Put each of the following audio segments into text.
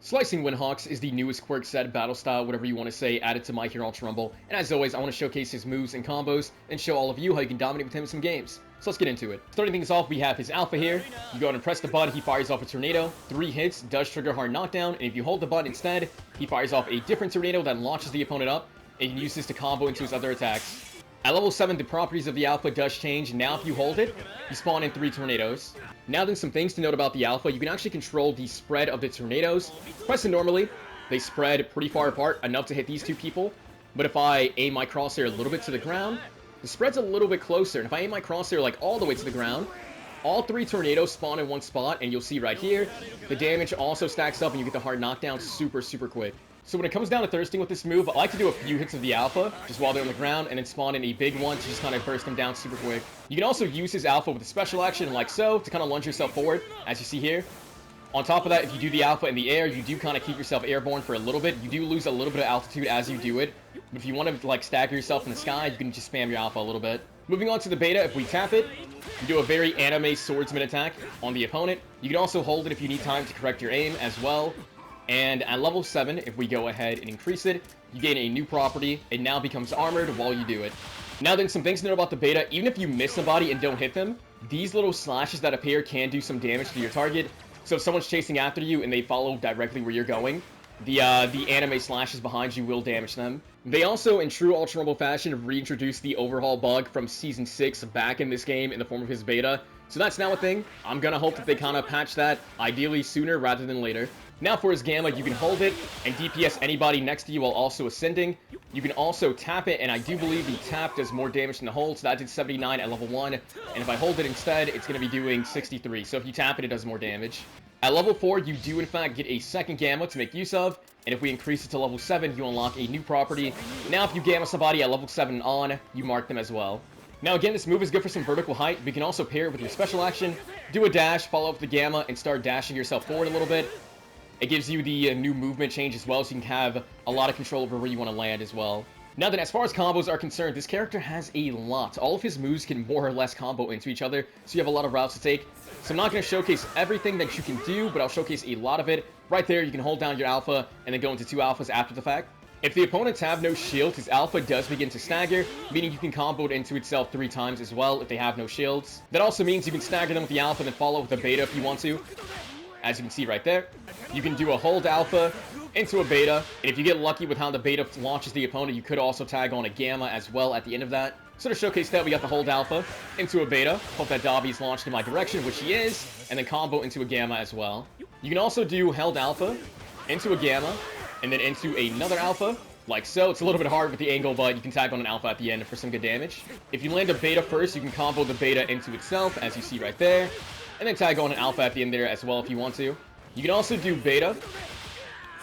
Slicing Windhawks is the newest quirk set, battle style, whatever you want to say, added to My Hero Ultra Rumble, and as always, I want to showcase his moves and combos, and show all of you how you can dominate with him in some games. So let's get into it. Starting things off, we have his alpha here. You go ahead and press the button, he fires off a tornado. 3 hits, does trigger hard knockdown, and if you hold the button instead, he fires off a different tornado that launches the opponent up, and you can use this to combo into his other attacks. At level 7, the properties of the alpha does change. Now if you hold it, you spawn in 3 tornadoes. Now then, some things to note about the alpha. You can actually control the spread of the tornadoes. Press it normally, they spread pretty far apart, enough to hit these 2 people. But if I aim my crosshair a little bit to the ground, the spread's a little bit closer. And if I aim my crosshair like all the way to the ground, all 3 tornadoes spawn in one spot, and you'll see right here, the damage also stacks up and you get the hard knockdown super quick. So when it comes down to thirsting with this move, I like to do a few hits of the alpha, just while they're on the ground, and then spawn in a big one to just kind of burst them down super quick. You can also use his alpha with a special action like so, to kind of lunge yourself forward, as you see here. On top of that, if you do the alpha in the air, you do kind of keep yourself airborne for a little bit. You do lose a little bit of altitude as you do it, but if you want to like stagger yourself in the sky, you can just spam your alpha a little bit. Moving on to the beta, if we tap it, you do a very anime swordsman attack on the opponent. You can also hold it if you need time to correct your aim as well. And at level 7, if we go ahead and increase it, you gain a new property. It now becomes armored while you do it. Now then, some things to know about the beta. Even if you miss somebody and don't hit them, these little slashes that appear can do some damage to your target. So if someone's chasing after you and they follow directly where you're going, the anime slashes behind you will damage them. They also, in true Ultra Rumble fashion, reintroduced the overhaul bug from Season 6 back in this game in the form of his beta. So that's now a thing. I'm gonna hope that they kind of patch that, ideally sooner rather than later. Now for his Gamma, you can hold it and DPS anybody next to you while also ascending. You can also tap it, and I do believe the tap does more damage than the hold, so that did 79 at level 1. And if I hold it instead, it's going to be doing 63. So if you tap it, it does more damage. At level 4, you do in fact get a second Gamma to make use of. And if we increase it to level 7, you unlock a new property. Now if you Gamma somebody at level 7 and on, you mark them as well. Now again, this move is good for some vertical height, but you can also pair it with your special action. Do a dash, follow up the Gamma, and start dashing yourself forward a little bit. It gives you the new movement change as well, so you can have a lot of control over where you want to land as well. Now then, as far as combos are concerned, this character has a lot. All of his moves can more or less combo into each other, so you have a lot of routes to take. So I'm not going to showcase everything that you can do, but I'll showcase a lot of it. Right there, you can hold down your alpha, and then go into 2 alphas after the fact. If the opponents have no shield, his alpha does begin to stagger, meaning you can combo it into itself 3 times as well if they have no shields. That also means you can stagger them with the alpha and then follow with a beta if you want to. As you can see right there, you can do a hold alpha into a beta, and if you get lucky with how the beta launches the opponent, you could also tag on a gamma as well at the end of that. So to showcase that, we got the hold alpha into a beta. Hope that Dobby is launched in my direction, which he is, and then combo into a gamma as well. You can also do held alpha into a gamma, and then into another alpha, like so. It's a little bit hard with the angle, but you can tag on an alpha at the end for some good damage. If you land a beta first, you can combo the beta into itself, as you see right there. And then tag on an alpha at the end there as well if you want to. You can also do beta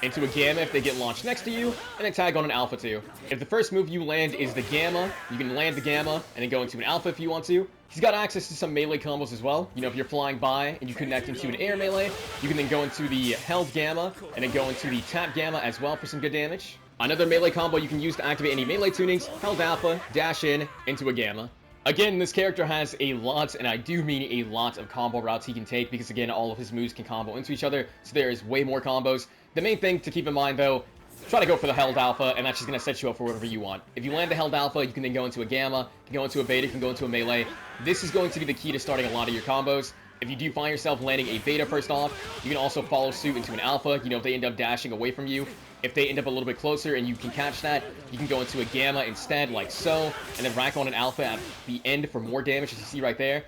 into a gamma if they get launched next to you, and then tag on an alpha too. If the first move you land is the gamma, you can land the gamma and then go into an alpha if you want to. He's got access to some melee combos as well. You know, if you're flying by and you connect into an air melee, you can then go into the held gamma and then go into the tap gamma as well for some good damage. Another melee combo you can use to activate any melee tunings, held alpha, dash in, into a gamma. Again, this character has a lot, and I do mean a lot of combo routes he can take, because again, all of his moves can combo into each other, so there is way more combos. The main thing to keep in mind though, try to go for the held alpha, and that's just going to set you up for whatever you want. If you land the held alpha, you can then go into a gamma, you can go into a beta, you can go into a melee. This is going to be the key to starting a lot of your combos. If you do find yourself landing a beta first off, you can also follow suit into an alpha. You know, if they end up dashing away from you, if they end up a little bit closer and you can catch that, you can go into a gamma instead, like so, and then rack on an alpha at the end for more damage, as you see right there.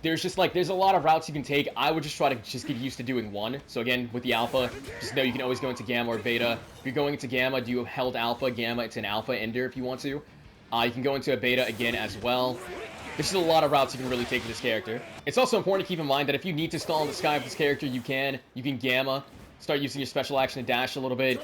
There's a lot of routes you can take. I would just try to get used to doing one. So again, with the alpha, just know you can always go into gamma or beta. If you're going into gamma, do a held alpha, gamma, it's an alpha ender if you want to. You can go into a beta again as well. There's just a lot of routes you can really take with this character. It's also important to keep in mind that if you need to stall in the sky with this character, you can gamma, start using your special action to dash a little bit,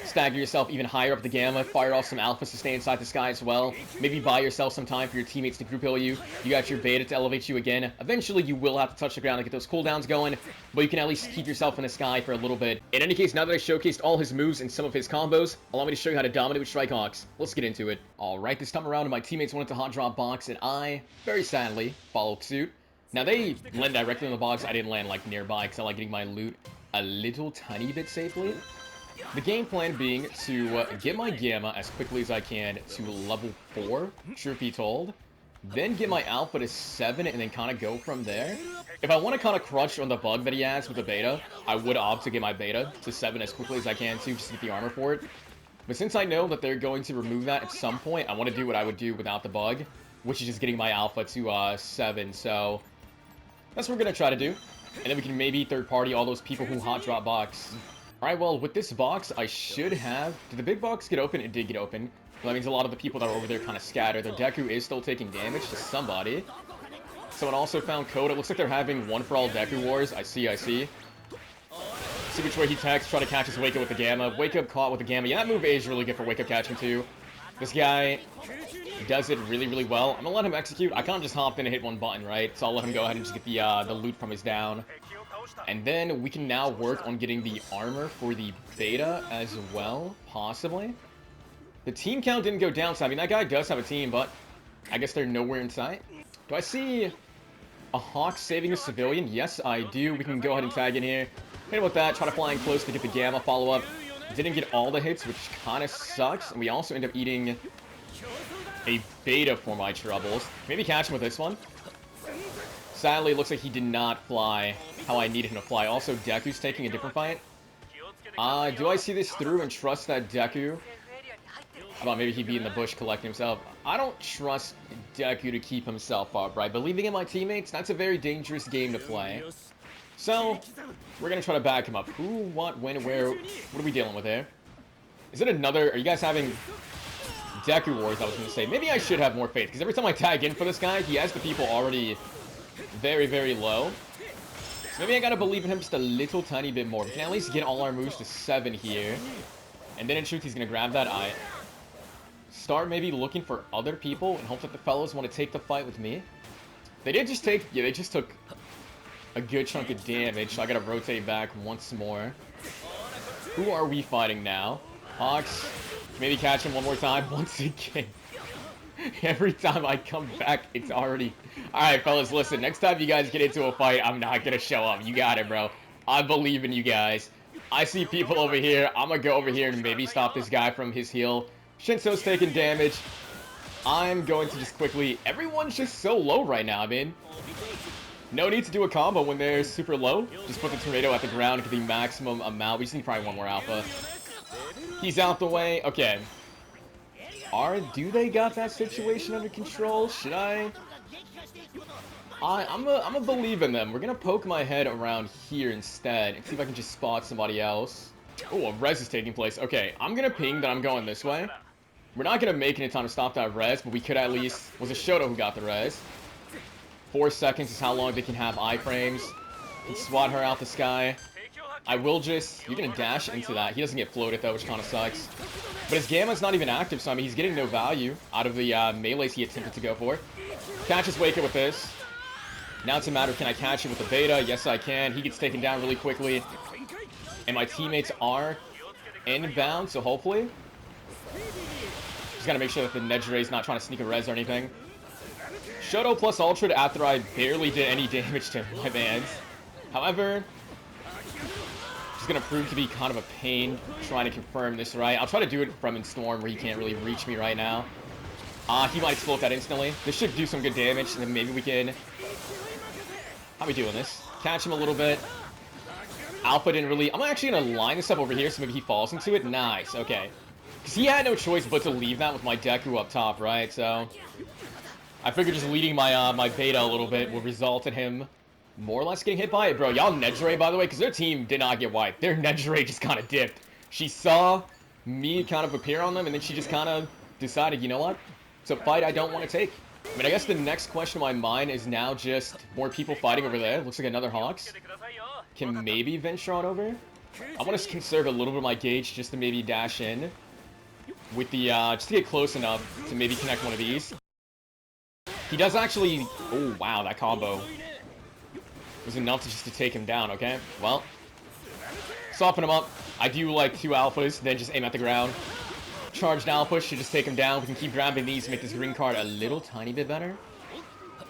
stagger yourself even higher up the gamma, fire off some alphas to stay inside the sky as well. Maybe buy yourself some time for your teammates to group heal you. You got your beta to elevate you again. Eventually, you will have to touch the ground to get those cooldowns going, but you can at least keep yourself in the sky for a little bit. In any case, now that I showcased all his moves and some of his combos, allow me to show you how to dominate with Strike Hawks. Let's get into it. Alright, this time around, my teammates wanted to hot drop box, and I, very sadly, followed suit. Now, they landed directly on the box. I didn't land, like, nearby, because I like getting my loot a little tiny bit safely. The game plan being to get my Gamma as quickly as I can to level 4, truth be told. Then get my Alpha to 7 and then kind of go from there. If I want to kind of crush on the bug that he has with the Beta, I would opt to get my Beta to 7 as quickly as I can to just to get the armor for it. But since I know that they're going to remove that at some point, I want to do what I would do without the bug, which is just getting my Alpha to 7. So that's what we're going to try to do. And then we can maybe third-party all those people who hot drop box. Alright, well, with this box, I should have... Did the big box get open? It did get open. That means a lot of the people that are over there kind of scattered. Their Deku is still taking damage to somebody. Someone also found code. It looks like they're having one for all Deku wars. I see. See which way he attacks. Try to catch his Wake Up with the Gamma. Wake Up caught with the Gamma. Yeah, that move is really good for Wake Up catching too. This guy does it really, really well. I'm gonna let him execute. I can't just hop in and hit one button, right? So I'll let him go ahead and just get the loot from his down. And then we can now work on getting the armor for the Beta as well, possibly. The team count didn't go down, so I mean, that guy does have a team, but I guess they're nowhere in sight. Do I see a Hawk saving a civilian? Yes, I do. We can go ahead and tag in here. Hit him with that, try to fly in close to get the Gamma follow-up. Didn't get all the hits, which kind of sucks. And we also end up eating a Beta for my troubles. Maybe catch him with this one. Sadly, it looks like he did not fly how I needed him to fly. Also, Deku's taking a different fight. Do I see this through and trust that Deku? How about maybe he'd be in the bush collecting himself? I don't trust Deku to keep himself up, right? Believing in my teammates, that's a very dangerous game to play. So, we're going to try to back him up. Who, what, when, where? What are we dealing with here? Is it another... Are you guys having Deku wars, I was going to say? Maybe I should have more faith, because every time I tag in for this guy, he has the people already very, very low. So maybe I got to believe in him just a little tiny bit more. We can at least get all our moves to 7 here. And then in truth, he's going to grab that eye. Start maybe looking for other people and hope that the fellows want to take the fight with me. They did just take... Yeah, they just took a good chunk of damage, so I gotta rotate back once more. Who are we fighting now? Hawks. Maybe catch him one more time. Once again. Every time I come back, it's already... Alright, fellas, listen. Next time you guys get into a fight, I'm not gonna show up. You got it, bro. I believe in you guys. I see people over here. I'm gonna go over here and maybe stop this guy from his heal. Shinso's taking damage. I'm going to just quickly... Everyone's just so low right now, I mean. No need to do a combo when they're super low. Just put the tornado at the ground, get the maximum amount. We just need probably one more alpha. He's out the way. Okay. Do they got that situation under control? Should I? I'm gonna believe in them. We're gonna poke my head around here instead and see if I can just spot somebody else. Oh, a res is taking place. Okay, I'm gonna ping that I'm going this way. We're not gonna make it in time to stop that res, but we could at least... Was it Shoto who got the res? 4 seconds is how long they can have iframes. Can swat her out the sky. I will just... You're gonna dash into that. He doesn't get floated though, which kind of sucks. But his Gamma's not even active, so I mean, he's getting no value out of the melees he attempted to go for. Catches Wake Up with this. Now it's a matter of can I catch him with the Beta? Yes, I can. He gets taken down really quickly. And my teammates are inbound, so hopefully. Just gotta make sure that the Nejire not trying to sneak a res or anything. Shoto plus Ultra after I barely did any damage to my mans. However, just gonna prove to be kind of a pain trying to confirm this right. I'll try to do it from in Storm where he can't really reach me right now. He might explode that instantly. This should do some good damage, and then maybe we can... How are we doing this? Catch him a little bit. Alpha didn't really... I'm actually gonna line this up over here so maybe he falls into it. Nice, okay. Because he had no choice but to leave that with my Deku up top, right? So... I figured just leading my my Beta a little bit will result in him more or less getting hit by it. Bro, y'all Nejire, by the way, because their team did not get wiped. Their Nejire just kind of dipped. She saw me kind of appear on them, and then she just kind of decided, you know what? It's a fight I don't want to take. I mean, I guess the next question in my mind is now just more people fighting over there. Looks like another Hawks. Can maybe venture on over. I want to conserve a little bit of my gauge just to maybe dash in with the, just to get close enough to maybe connect one of these. He does actually... Oh, wow, that combo was enough just to take him down, okay? Well, soften him up. I do like 2 alphas, then just aim at the ground. Charged alpha should just take him down. We can keep grabbing these to make this green card a little tiny bit better.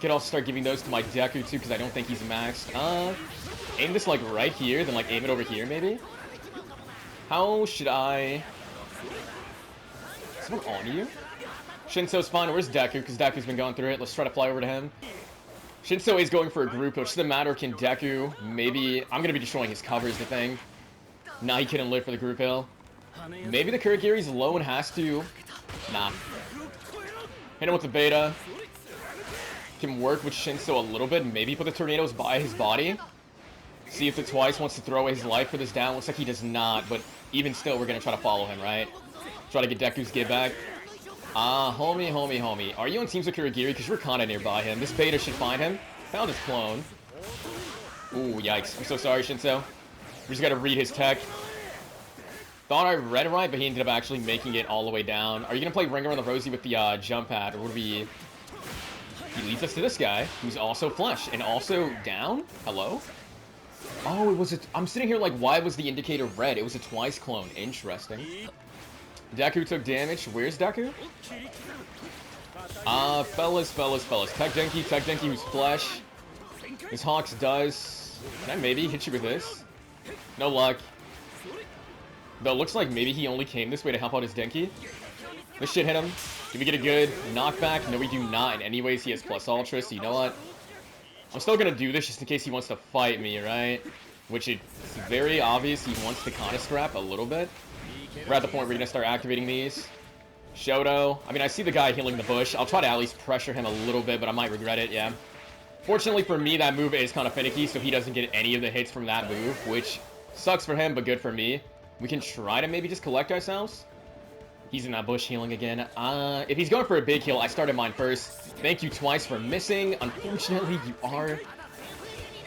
Could also start giving those to my Deku too, because I don't think he's maxed. Aim this like right here, then like aim it over here maybe? How should I... Is someone on you? Shinso's fine. Where's Deku? Because Deku's been going through it. Let's try to fly over to him. Shinso is going for a group, which doesn't matter. Can Deku maybe... I'm going to be destroying his cover is the thing. Nah, he couldn't live for the group hill. Maybe the Kurogiri's low and has to... Nah. Hit him with the beta. Can work with Shinso a little bit. Maybe put the tornadoes by his body. See if the Twice wants to throw away his life for this down. Looks like he does not, but even still, we're going to try to follow him, right? Try to get Deku's get back. Homie. Are you on teams with Kurogiri? Because you're kind of nearby him. This beta should find him. Found his clone. Ooh, yikes. I'm so sorry, Shinso. We just got to read his tech. Thought I read it right, but he ended up actually making it all the way down. Are you going to play Ringer on the Rosie with the jump pad? Or would we... He leads us to this guy, who's also flush and also down. Hello? Oh, it was a... I'm sitting here like, why was the indicator red? It was a Twice clone. Interesting. Deku took damage. Where's Deku? Fellas. Tech Denki who's flesh. His Hawks does... Can I maybe hit you with this? No luck. Though it looks like maybe he only came this way to help out his Denki. This shit hit him. Do we get a good knockback? No, we do not. And anyways, he has plus Ultra, so you know what? I'm still gonna do this just in case he wants to fight me, right? Which it's very obvious he wants to kind of scrap a little bit. We're at the point where we're gonna start activating these. Shoto. I mean, I see the guy healing the bush. I'll try to at least pressure him a little bit, but I might regret it, yeah. Fortunately for me, that move is kind of finicky, so he doesn't get any of the hits from that move, which sucks for him, but good for me. We can try to maybe just collect ourselves. He's in that bush healing again. If he's going for a big heal, I started mine first. Thank you Twice for missing. Unfortunately, you are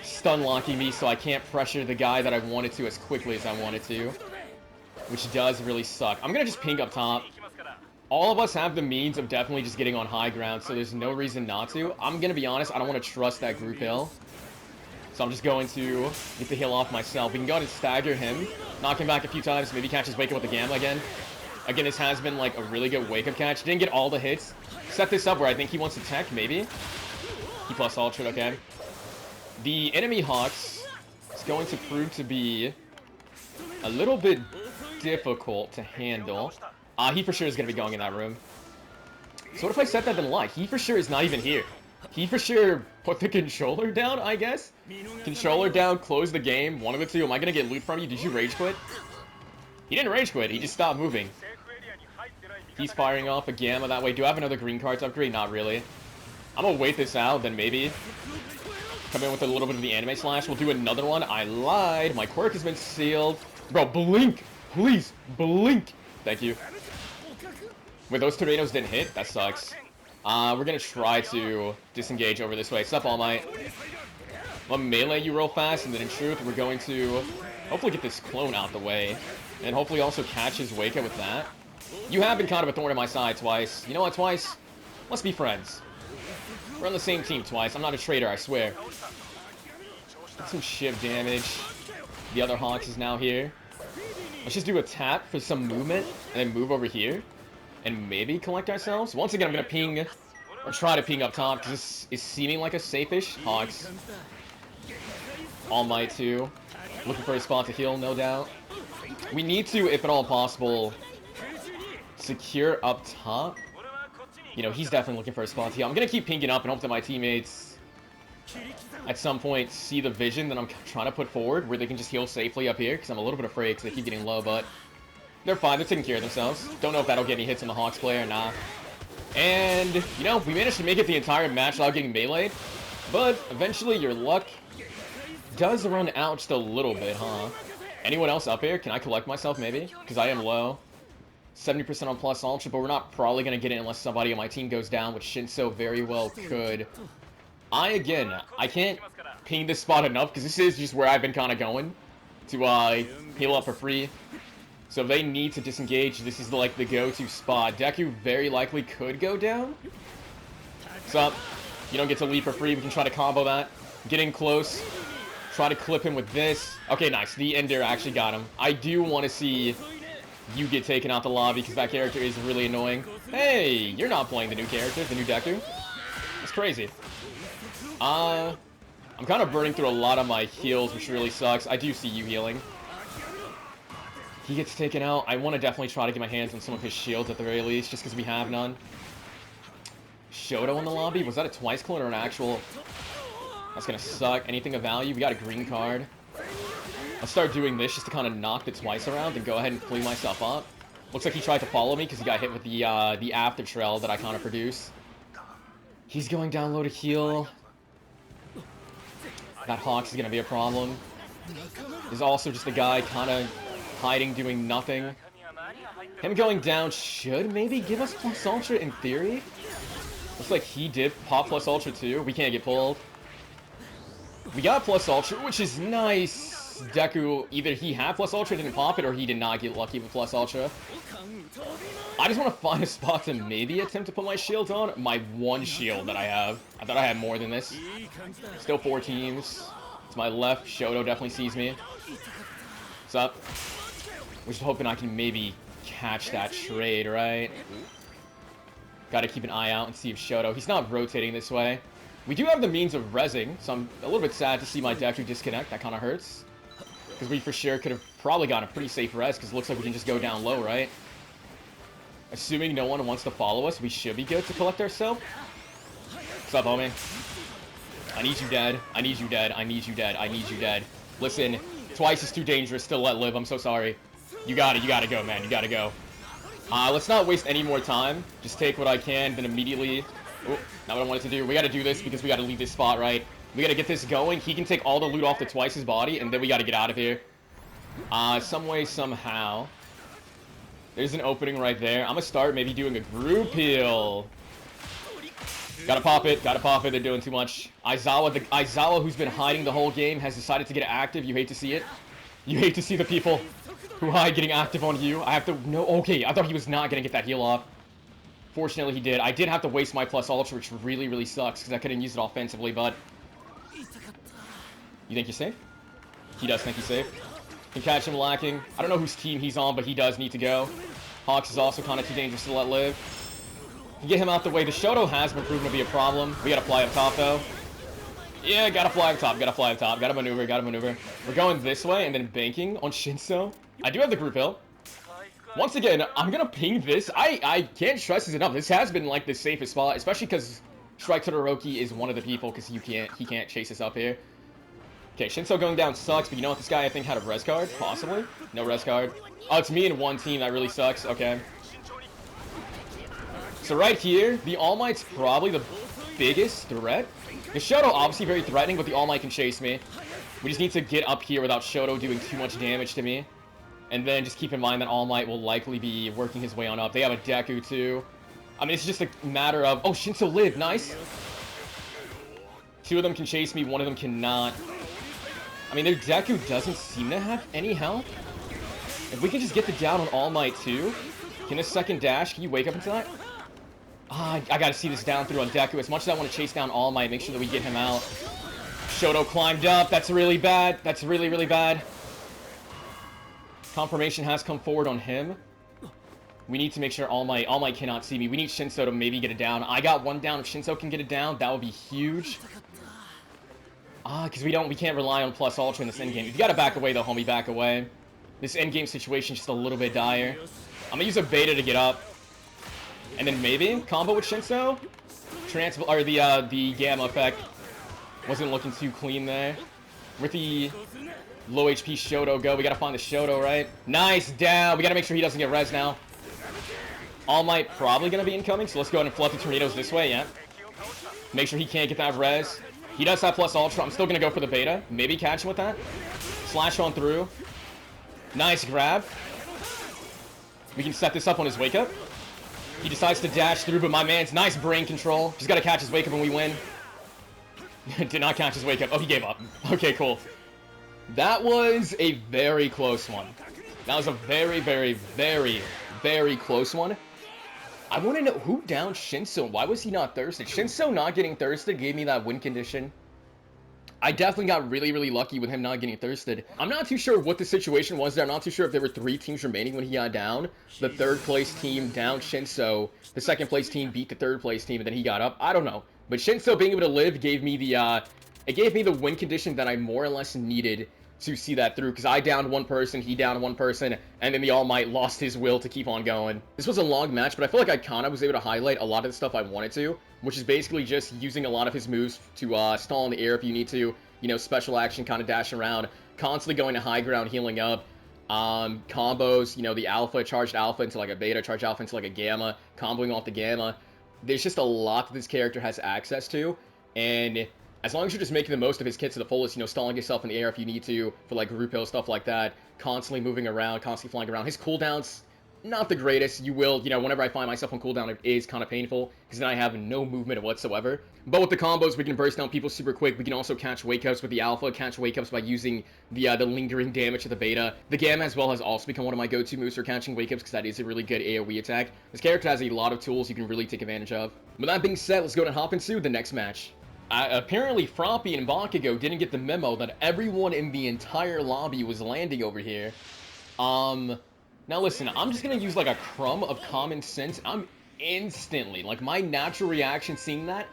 stun locking me, so I can't pressure the guy that I wanted to as quickly as I wanted to. Which does really suck. I'm going to just ping up top. All of us have the means of definitely just getting on high ground, so there's no reason not to. I'm going to be honest, I don't want to trust that group hill. So I'm just going to get the heal off myself. We can go ahead and stagger him. Knock him back a few times. Maybe catch his wake up with the Gamma again. Again, this has been like a really good wake up catch. Didn't get all the hits. Set this up where I think he wants to tech, maybe. He plus Ultra, okay. The enemy Hawks is going to prove to be a little bit difficult to handle. He for sure is going to be going in that room. So what if I set that in light? He for sure is not even here. He for sure put the controller down, I guess. Controller down, close the game. One of the two. Am I going to get loot from you? Did you rage quit? He didn't rage quit. He just stopped moving. He's firing off a Gamma that way. Do I have another green card to upgrade? Not really. I'm going to wait this out, then maybe come in with a little bit of the anime slash. We'll do another one. I lied. My quirk has been sealed. Bro, blink. Please, blink. Thank you. Wait, those tornadoes didn't hit? That sucks. We're going to try to disengage over this way. Sup, All Might. I'll melee you real fast, and then in truth, we're going to hopefully get this clone out the way. And hopefully also catch his wake up with that. You have been kind of a thorn in my side, Twice. You know what, Twice? Let's be friends. We're on the same team, Twice. I'm not a traitor, I swear. Get some shiv damage. The other Hawks is now here. Let's just do a tap for some movement, and then move over here. And maybe collect ourselves. Once again, I'm going to ping, or try to ping up top, because this is seeming like a safe-ish. Hawks. All Might, too. Looking for a spot to heal, no doubt. We need to, if at all possible, secure up top. You know, he's definitely looking for a spot to heal. I'm going to keep pinging up and hope that my teammates, at some point, see the vision that I'm trying to put forward, where they can just heal safely up here, because I'm a little bit afraid, because they keep getting low, but they're fine. They're taking care of themselves. Don't know if that'll get any hits on the Hawks player or not. And, you know, we managed to make it the entire match without getting meleeed, but eventually your luck does run out just a little bit, huh? Anyone else up here? Can I collect myself, maybe? Because I am low. 70% on plus ultra, but we're not probably going to get it unless somebody on my team goes down, which Shinso very well could. I can't ping this spot enough, because this is just where I've been kind of going to heal up for free. So if they need to disengage, this is like the go-to spot. Deku very likely could go down. So, you don't get to leave for free. We can try to combo that. Get in close. Try to clip him with this. Okay, nice. The Ender actually got him. I do want to see you get taken out the lobby, because that character is really annoying. Hey, you're not playing the new character, the new Deku. That's crazy. I'm kind of burning through a lot of my heals, which really sucks. I do see you healing. He gets taken out. I want to definitely try to get my hands on some of his shields at the very least, just because we have none. Shoto in the lobby? Was that a twice clone or an actual? That's gonna suck. Anything of value? We got a green card. I'll start doing this just to kind of knock the twice around and go ahead and clean myself up. Looks like he tried to follow me because he got hit with the after trail that I kind of produce. He's going down low to heal. That Hawks is gonna be a problem. There's also just a guy kind of hiding, doing nothing. Him going down should maybe give us plus ultra in theory. Looks like he did pop plus ultra too. We can't get pulled. We got plus ultra, which is nice. Deku, either he had plus ultra, didn't pop it, or he did not get lucky with plus ultra. I just want to find a spot to maybe attempt to put my shields on. My one shield that I have. I thought I had more than this. Still 4 teams. To my left, Shoto definitely sees me. What's up? We're just hoping I can maybe catch that trade, right? Gotta keep an eye out and see if Shoto... He's not rotating this way. We do have the means of rezzing, so I'm a little bit sad to see my Deku disconnect. That kind of hurts. Because we for sure could have probably gotten a pretty safe res, because it looks like we can just go down low, right? Assuming no one wants to follow us, we should be good to collect ourselves. What's up, homie? I need you dead. I need you dead. I need you dead. I need you dead. Listen, twice is too dangerous to let live. I'm so sorry. You gotta go, man. You gotta go. Let's not waste any more time. Just take what I can, then immediately... Oh, not what I wanted to do. We gotta do this because we gotta leave this spot, right? We gotta get this going. He can take all the loot off the Twice's body, and then we gotta get out of here. Some way, somehow. There's an opening right there. I'm gonna start maybe doing a group heal. Gotta pop it. Gotta pop it. They're doing too much. Aizawa, who's been hiding the whole game, has decided to get active. You hate to see it. You hate to see the people who hide getting active on you. I have to... No, okay. I thought he was not gonna get that heal off. Fortunately, he did. I did have to waste my plus ultra, which really, really sucks, because I couldn't use it offensively, but... You think you're safe? He does think he's safe. Can catch him lacking. I don't know whose team he's on, but he does need to go. Hawks is also kind of too dangerous to let live. Can get him out the way. The Shoto has been proven to be a problem. We gotta fly up top, though. Yeah, gotta fly up top, gotta fly up top. Gotta maneuver, gotta maneuver. We're going this way and then banking on Shinso. I do have the group hill. Once again, I'm gonna ping this. I can't stress this enough. This has been like the safest spot, especially because Strike Todoroki is one of the people, because he can't chase us up here. Okay, Shinso going down sucks, but you know what? This guy, I think, had a res card, possibly. No res card. Oh, it's me and one team. That really sucks. Okay. So right here, the All Might's probably the biggest threat. The Shoto, obviously very threatening, but the All Might can chase me. We just need to get up here without Shoto doing too much damage to me. And then just keep in mind that All Might will likely be working his way on up. They have a Deku, too. I mean, it's just a matter of... Oh, Shinso lived. Nice. 2 of them can chase me. 1 of them cannot. I mean, their Deku doesn't seem to have any health. If we can just get the down on All Might, too. Can this second dash? Can you wake up into that? I gotta see this down through on Deku. As much as I want to chase down All Might, make sure that we get him out. Shoto climbed up. That's really bad. That's really, really bad. Confirmation has come forward on him. We need to make sure All Might cannot see me. We need Shinso to maybe get it down. I got 1 down. If Shinso can get it down, that would be huge. Because we can't rely on plus ultra in this endgame. You gotta back away though, homie, back away. This endgame situation is just a little bit dire. I'm gonna use a beta to get up. And then maybe combo with Shinso. Or the gamma effect wasn't looking too clean there. With the low HP Shoto go, we gotta find the Shoto, right? Nice down. We gotta make sure he doesn't get res now. All Might probably gonna be incoming, so let's go ahead and flood the tornadoes this way, yeah. Make sure he can't get that res. He does have plus ultra. I'm still gonna go for the beta. Maybe catch him with that. Slash on through. Nice grab. We can set this up on his wake up. He decides to dash through, but my man's nice brain control. Just gotta catch his wake up and we win. Did not catch his wake up. Oh, he gave up. Okay, cool. That was a very close one. That was a very, very, very, very close one. I want to know who downed Shinso. Why was he not thirsted? Shinso not getting thirsted gave me that win condition. I definitely got really, really lucky with him not getting thirsted. I'm not too sure what the situation was there. I'm not too sure if there were 3 teams remaining when he got down. The 3rd place team downed Shinso. The 2nd place team beat the 3rd place team, and then he got up. I don't know. But Shinso being able to live gave me the, it gave me the win condition that I more or less needed to see that through, because I downed one person, he downed one person, and then the All Might lost his will to keep on going. This was a long match, but I feel like I kind of was able to highlight a lot of the stuff I wanted to, which is basically just using a lot of his moves to stall in the air if you need to, you know, special action, kind of dash around, constantly going to high ground, healing up, combos, you know, the alpha, charged alpha into like a beta, charged alpha into like a gamma, comboing off the gamma. There's just a lot that this character has access to, and as long as you're just making the most of his kit to the fullest, you know, stalling yourself in the air if you need to, for like group hill, stuff like that, constantly moving around, constantly flying around. His cooldowns, not the greatest. You will, you know, whenever I find myself on cooldown, it is kind of painful, because then I have no movement whatsoever. But with the combos, we can burst down people super quick. We can also catch wake-ups with the alpha, catch wake-ups by using the lingering damage of the beta. The gamma as well has also become one of my go-to moves for catching wake-ups, because that is a really good AoE attack. This character has a lot of tools you can really take advantage of. With that being said, let's go and hop into the next match. Apparently, Froppy and Bakugo didn't get the memo that everyone in the entire lobby was landing over here. Now listen, I'm just gonna use like a crumb of common sense. I'm instantly, like my natural reaction seeing that,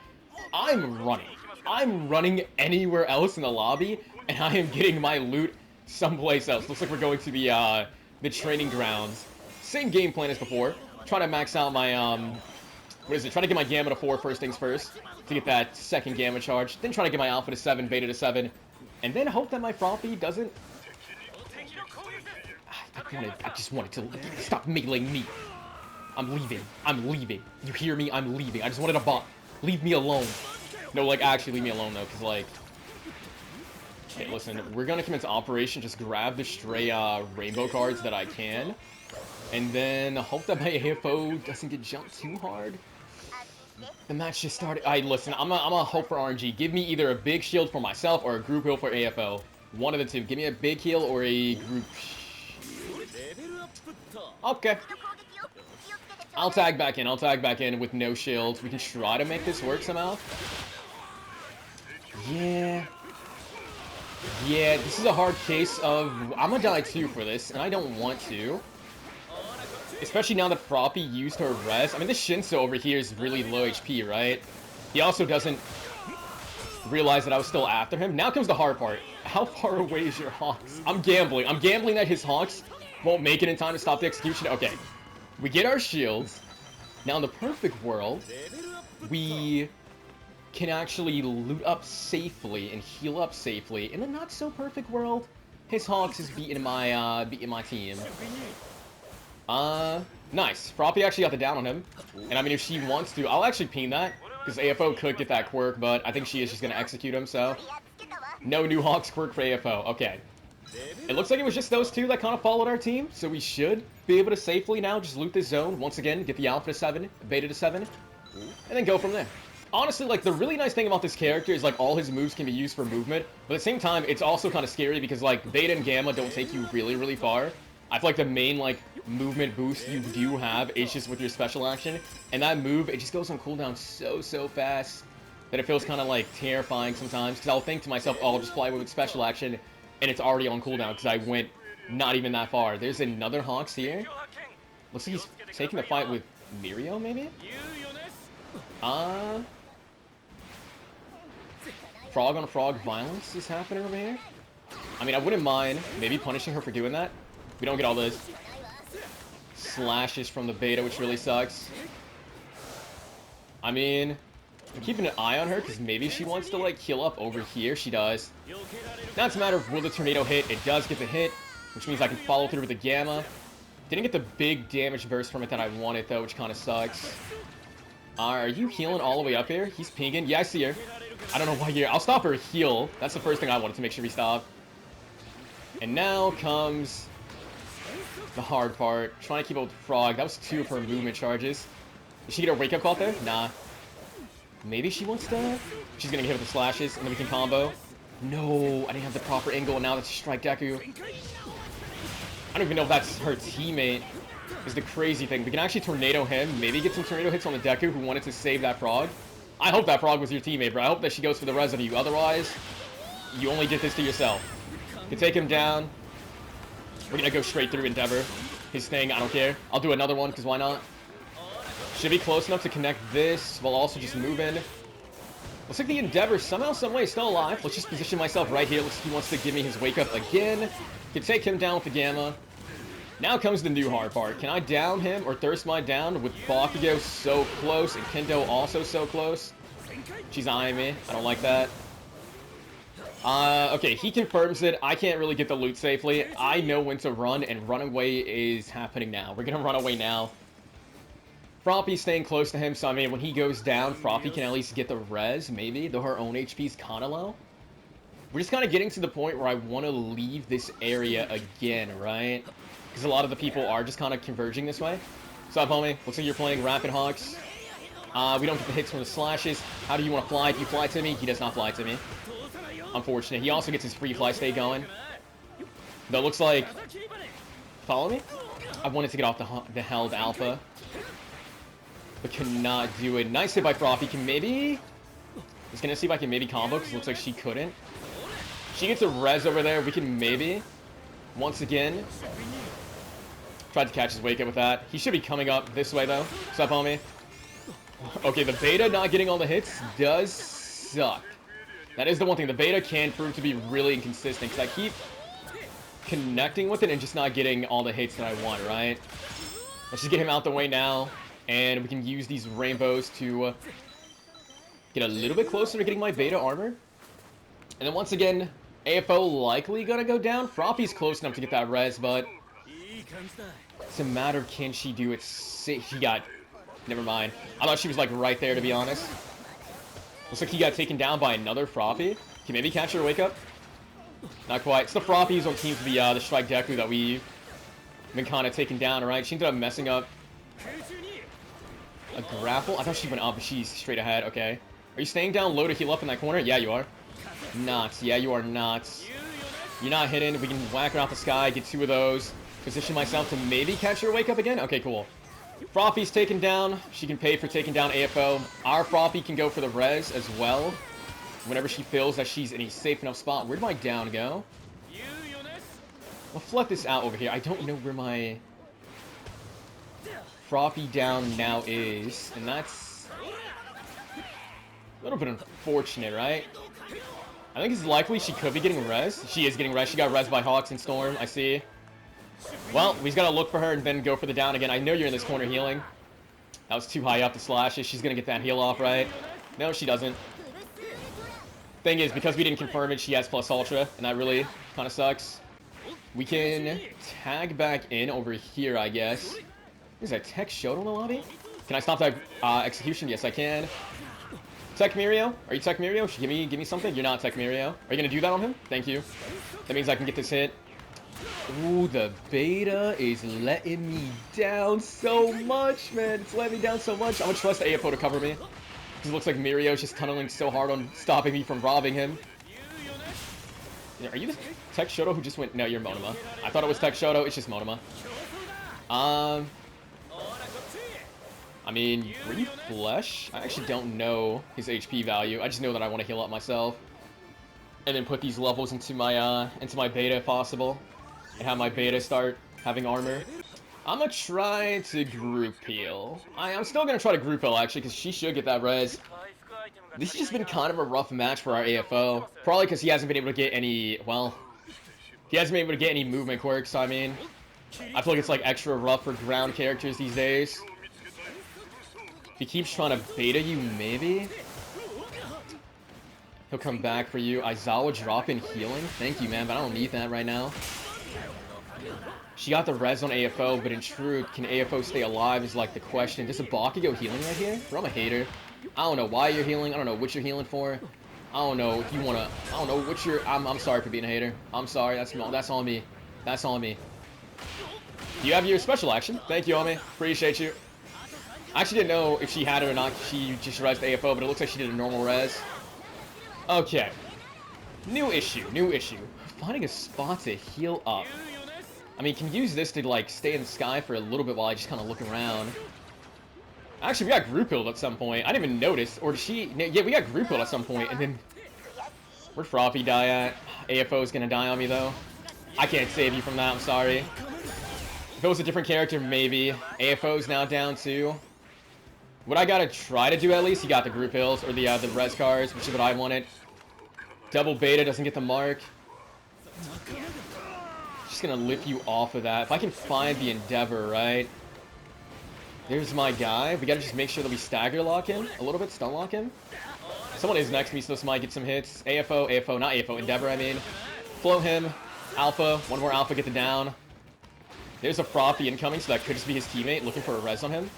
I'm running. I'm running anywhere else in the lobby, and I am getting my loot someplace else. Looks like we're going to the training grounds. Same game plan as before. Trying to max out my, what is it? Trying to get my gamma to 4 first things first, to get that second gamma charge. Then try to get my alpha to 7, beta to 7, and then hope that my Froppy doesn't... I just wanted to stop meleeing me. I'm leaving. I'm leaving. You hear me? I'm leaving. I just wanted a bot. Leave me alone. No, like, actually leave me alone, though, because, like... Okay, listen, we're gonna come into operation, just grab the stray, rainbow cards that I can, and then hope that my AFO doesn't get jumped too hard. The match just started. Listen, I'm gonna hope for RNG. Give me either a big shield for myself or a group heal for AFO. One of the two. Give me a big heal or a group shield. Okay. I'll tag back in. I'll tag back in with no shield. We can try to make this work somehow. Yeah. Yeah, this is a hard case of... I'm gonna die too for this, and I don't want to. Especially now that Froppy used her res. I mean, this Shinso over here is really low HP, right? He also doesn't realize that I was still after him. Now comes the hard part. How far away is your Hawks? I'm gambling. I'm gambling that his Hawks won't make it in time to stop the execution. Okay. We get our shields. Now, in the perfect world, we can actually loot up safely and heal up safely. In the not-so-perfect world, his Hawks is beating my team. Nice. Froppy actually got the down on him. And I mean, if she wants to, I'll actually ping that, because AFO could get that quirk, but I think she is just going to execute him, so... No new Hawks quirk for AFO. Okay. It looks like it was just those two that kind of followed our team, so we should be able to safely now just loot this zone, once again, get the alpha to 7, beta to 7, and then go from there. Honestly, like, the really nice thing about this character is, like, all his moves can be used for movement, but at the same time, it's also kind of scary because, like, beta and gamma don't take you really, really far. I feel like the main, like, movement boost you do have is just with your special action, and that move, it just goes on cooldown so fast that it feels kind of, like, terrifying sometimes, because I'll think to myself, oh, I'll just fly away with special action, and it's already on cooldown because I went not even that far. There's another Hawks here. Looks like he's taking the fight with Mirio, maybe? Frog on frog violence is happening over here. I mean, I wouldn't mind maybe punishing her for doing that. We don't get all those slashes from the beta, which really sucks. I mean, I'm keeping an eye on her because maybe she wants to, like, heal up over here. She does. Now it's a matter of will the tornado hit. It does get the hit, which means I can follow through with the gamma. Didn't get the big damage burst from it that I wanted, though, which kind of sucks. Are you healing all the way up here? He's pinging. Yeah, I see her. I don't know why you're... I'll stop her heal. That's the first thing I wanted to make sure we stop. And now comes the hard part. Trying to keep up with Frog. That was 2 of her movement charges. Did she get a wake-up call there? Nah. Maybe she wants to... She's gonna get hit with the slashes, and then we can combo. No, I didn't have the proper angle, and now that's Strike Deku. I don't even know if that's her teammate. Is the crazy thing. We can actually tornado him. Maybe get some tornado hits on the Deku who wanted to save that Frog. I hope that Frog was your teammate, bro. I hope that she goes for the res of you. Otherwise, you only did this to yourself. You take him down. We're gonna go straight through Endeavor. His thing, I don't care. I'll do another one, because why not? Should be close enough to connect this while also just moving. Looks like the Endeavor somehow, someway is still alive. Let's just position myself right here. Looks like he wants to give me his wake up again. Can take him down with the Gamma. Now comes the new hard part. Can I down him or thirst my down with Bakugo so close and Kendo also so close? She's eyeing me. I don't like that. Okay, he confirms it. I can't really get the loot safely. I know when to run, and runaway is happening now. We're gonna run away now. Froppy's staying close to him, so I mean, when he goes down, Froppy can at least get the res, maybe, though her own HP's kinda low. We're just kinda getting to the point where I want to leave this area again, right? Because a lot of the people are just kinda converging this way. What's up, homie? Looks like you're playing Rapid Hawks. We don't get the hits from the slashes. How do you want to fly? Do you fly to me? He does not fly to me. Unfortunate. He also gets his free fly stay going. Though it looks like... Follow me? I wanted to get off the held alpha. But cannot do it. Nice hit by Froppy. Can maybe... I was going to see if I can maybe combo, because it looks like she couldn't. She gets a res over there. We can maybe... Once again... Tried to catch his wake up with that. He should be coming up this way, though. What's up, homie? Okay, the beta not getting all the hits does suck. That is the one thing. The beta can prove to be really inconsistent, because I keep connecting with it and just not getting all the hits that I want, right? Let's just get him out the way now, and we can use these rainbows to get a little bit closer to getting my beta armor. And then once again, AFO likely gonna go down. Froppy's close enough to get that res, but it's a matter of can she do it. She got... Never mind. I thought she was like right there, to be honest. Looks like he got taken down by another Froppy. Can maybe catch her wake up? Not quite. It's the Frappies on team for the Strike Deku that we've been kind of taken down, alright? She ended up messing up a grapple. I thought she went up, but she's straight ahead. Okay. Are you staying down low to heal up in that corner? Yeah, you are. Not. Yeah, you are not. You're not hidden. We can whack her off the sky, get two of those. Position myself to maybe catch her wake up again. Okay, cool. Froppy's taken down. She can pay for taking down AFO. Our Froppy can go for the res as well. Whenever she feels that she's in a safe enough spot. Where'd my down go? I'll flex this out over here. I don't know where my Froppy down now is. And that's a little bit unfortunate, right? I think it's likely she could be getting res. She is getting res. She got res by Hawks and Storm. I see. Well, we just gotta look for her and then go for the down again. I know you're in this corner healing. That was too high up to slashes. She's gonna get that heal off, right? No, she doesn't. Thing is, because we didn't confirm it, she has plus ultra, and that really kind of sucks. We can tag back in over here, I guess. Is that Tech Shoto in the lobby? Can I stop that execution? Yes, I can. Tech Mirio? Are you Tech Mirio? Give me something? You're not Tech Mirio. Are you gonna do that on him? Thank you. That means I can get this hit. Ooh, the beta is letting me down so much, man. It's letting me down so much. I'm gonna trust the AFO to cover me. Because it looks like Mirio's just tunneling so hard on stopping me from robbing him. Are you the Tech Shoto who just went... No, you're Monoma. I thought it was Tech Shoto. It's just Monoma. I mean, were you Flesh? I actually don't know his HP value. I just know that I want to heal up myself. And then put these levels into my beta if possible. And have my beta start having armor. I'm gonna try to group heal. I'm still gonna try to group heal actually, because she should get that res. This has just been kind of a rough match for our AFO. Probably because he hasn't been able to get any, well, he hasn't been able to get any movement quirks. I mean, I feel like it's like extra rough for ground characters these days. If he keeps trying to beta you, maybe he'll come back for you. Aizawa drop in healing. Thank you, man, but I don't need that right now. She got the res on AFO, but in truth, can AFO stay alive is like the question. Does a Bakugo healing right here? Bro, I'm a hater. I don't know why you're healing. I don't know what you're healing for. I don't know if you wanna. I don't know what you're. I'm sorry for being a hater. I'm sorry. That's on me. That's on me. You have your special action. Thank you, Omi. Appreciate you. I actually didn't know if she had it or not. She just resed AFO, but it looks like she did a normal res. Okay. New issue. New issue. Finding a spot to heal up. I mean, can use this to, like, stay in the sky for a little bit while I just kind of look around. Actually, we got group healed at some point. I didn't even notice. Or did she... Yeah, we got group healed at some point, and then... Where'd Froppy die at? AFO's gonna die on me, though. I can't save you from that, I'm sorry. If it was a different character, maybe. AFO's now down, too. What I gotta try to do at least, he got the group hills, or the res cars, which is what I wanted. Double beta doesn't get the mark. Just gonna lift you off of that. If I can find the Endeavor, right? There's my guy. We gotta just make sure that we stagger lock him a little bit, stun lock him. Someone is next to me, so this might get some hits. AFO, not AFO, Endeavor, I mean. Flow him. Alpha, one more Alpha, get the down. There's a Frothy incoming, so that could just be his teammate looking for a res on him.